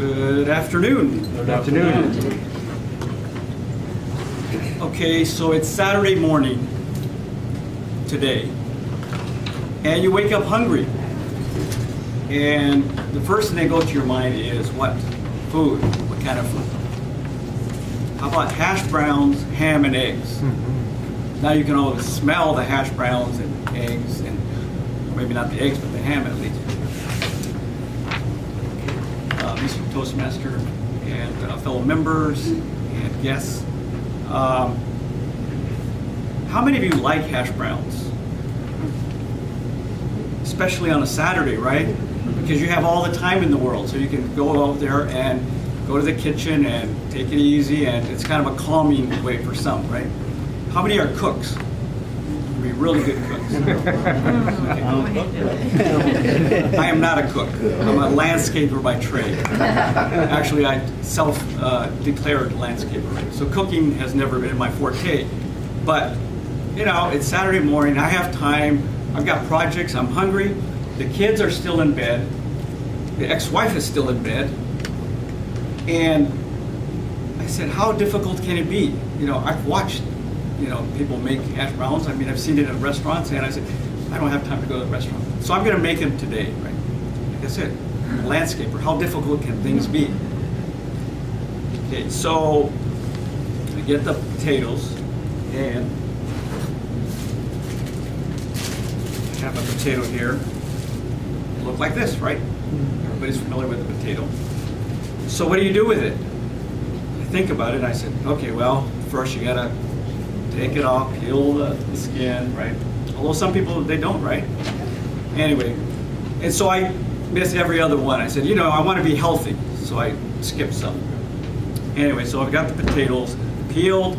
Good afternoon. Good afternoon. Okay, so it's Saturday morning today, and you wake up hungry. And the first thing that goes to your mind is what? Food. What kind of food? How about hash browns, ham, and eggs? Now you can always smell the hash browns and eggs, and maybe not the eggs, but the ham at least. Mr. Toastmaster and fellow members and guests. How many of you like hash browns? Especially on a Saturday, right? Because you have all the time in the world, so you can go out there and go to the kitchen and take it easy, and it's kind of a calming way for some, right? How many are cooks? Be really good cooks. I am not a cook. I'm a landscaper by trade. Actually, I self-declared landscaper. So cooking has never been my forte. But, you know, it's Saturday morning. I have time. I've got projects. I'm hungry. The kids are still in bed. The ex-wife is still in bed. And I said, how difficult can it be? You know, I've watched people make hash browns. I mean, I've seen it at restaurants, and I said, I don't have time to go to the restaurant. So I'm going to make them today, right? Like I said, I'm a landscaper. How difficult can things be? Okay, so I get the potatoes, and I have a potato here. It look like this, right? Everybody's familiar with the potato. So what do you do with it? I think about it, and I said, okay, well, first you got to take it off, peel the skin, right? Although some people, they don't, right? Anyway, and so I missed every other one. I said, I want to be healthy, so I skipped some. Anyway, so I've got the potatoes peeled.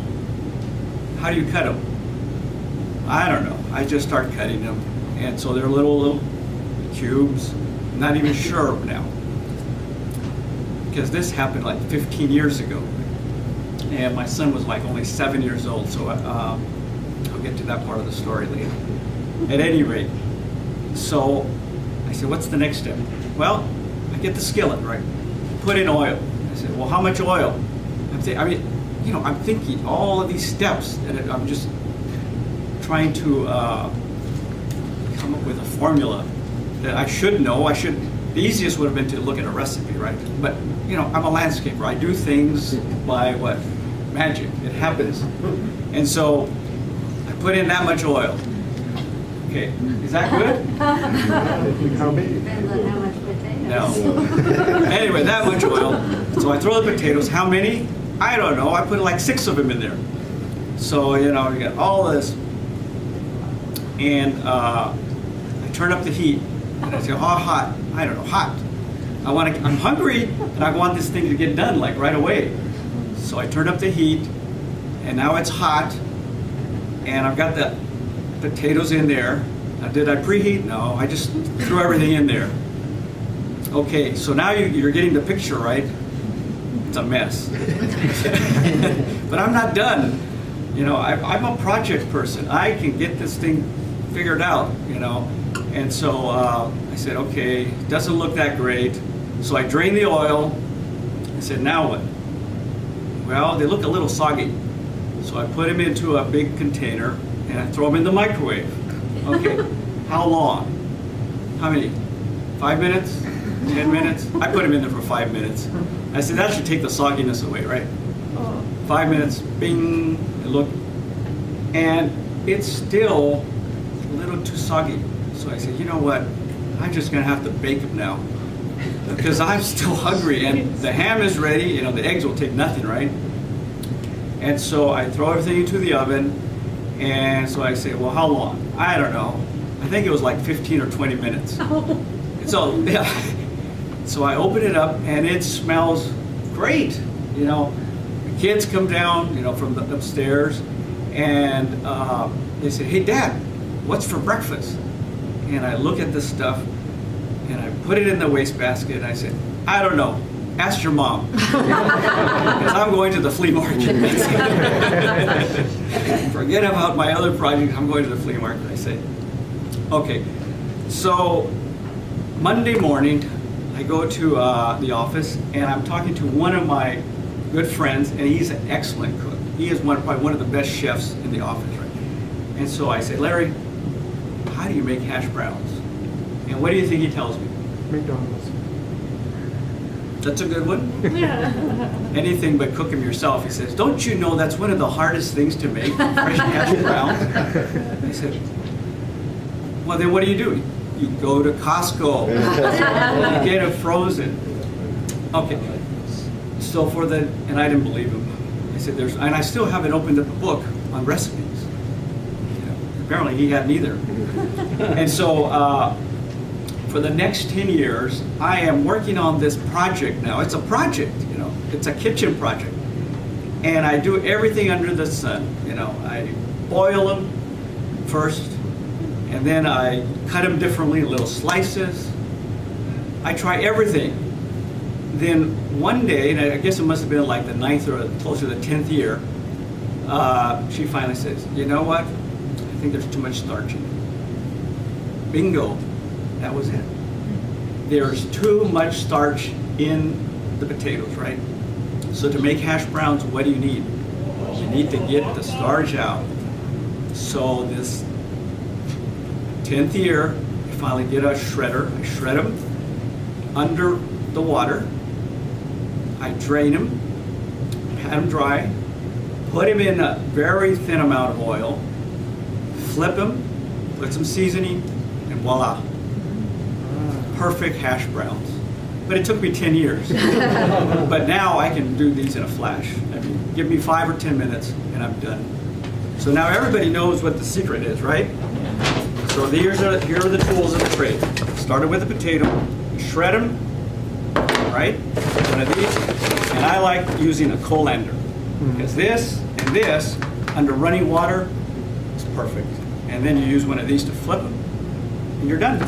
How do you cut them? I don't know. I just start cutting them. And so they're little cubes. I'm not even sure now. Because this happened like 15 years ago. And my son was like only 7 years old, so I'll get to that part of the story later. At any rate, so I said, what's the next step? Well, I get the skillet, right? Put in oil. I said, well, how much oil? I'm thinking all of these steps, and I'm just trying to come up with a formula that I should know. The easiest would have been to look at a recipe, right? But, I'm a landscaper. I do things by what? Magic. It happens. And so I put in that much oil. Okay, is that good? How big? Depends on how much potato. No. Anyway, that much oil. So I throw the potatoes. How many? I don't know. I put like 6 of them in there. So, you got all this. And I turn up the heat. And I say, how hot? I don't know, hot. I'm hungry, and I want this thing to get done like right away. So I turned up the heat, and now it's hot, and I've got the potatoes in there. Now, did I preheat? No, I just threw everything in there. Okay, so now you're getting the picture, right? It's a mess. But I'm not done. I'm a project person. I can get this thing figured out, And so I said, okay, doesn't look that great. So I drained the oil. I said, now what? Well, they look a little soggy. So I put them into a big container and I throw them in the microwave. Okay, how long? How many? 5 minutes? 10 minutes? I put them in there for 5 minutes. I said, that should take the sogginess away, right? 5 minutes, bing, it looked, and it's still a little too soggy. So I said, you know what? I'm just going to have to bake them now because I'm still hungry, and the ham is ready. The eggs will take nothing, right? And so I throw everything into the oven, and so I say, well, how long? I don't know. I think it was like 15 or 20 minutes. So, yeah. So I open it up, and it smells great. The kids come down, from the upstairs, and they say, hey, Dad, what's for breakfast? And I look at this stuff, and I put it in the wastebasket, and I said, I don't know. Ask your mom. Because I'm going to the flea market. Forget about my other project. I'm going to the flea market, I say. Okay, so Monday morning, I go to the office, and I'm talking to one of my good friends, and he's an excellent cook. He is probably one of the best chefs in the office, right? And so I say, Larry, how do you make hash browns? And what do you think he tells me? McDonald's. That's a good one. Anything but cook them yourself. He says, don't you know that's one of the hardest things to make, fresh hash browns? I said, well, then what do? You go to Costco, you get it frozen. Okay, so and I didn't believe him. I said, and I still haven't opened up a book on recipes. You know, apparently he hadn't either. And so for the next 10 years, I am working on this project now. It's a project, you know, it's a kitchen project. And I do everything under the sun. You know, I boil them first, and then I cut them differently, little slices. I try everything. Then one day, and I guess it must have been like the 9th or close to the 10th year, she finally says, you know what? I think there's too much starch in it. Bingo. That was it. There's too much starch in the potatoes, right? So to make hash browns, what do you need? You need to get the starch out. So this 10th year, I finally get a shredder. I shred them under the water. I drain them, pat them dry, put them in a very thin amount of oil, flip them, put some seasoning, and voila. Perfect hash browns. But it took me 10 years. But now I can do these in a flash. I mean, give me 5 or 10 minutes and I'm done. So now everybody knows what the secret is, right? So here are the tools of the trade. Started with a potato, shred them, right? One of these, and I like using a colander because this and this under running water is perfect. And then you use one of these to flip them, and you're done.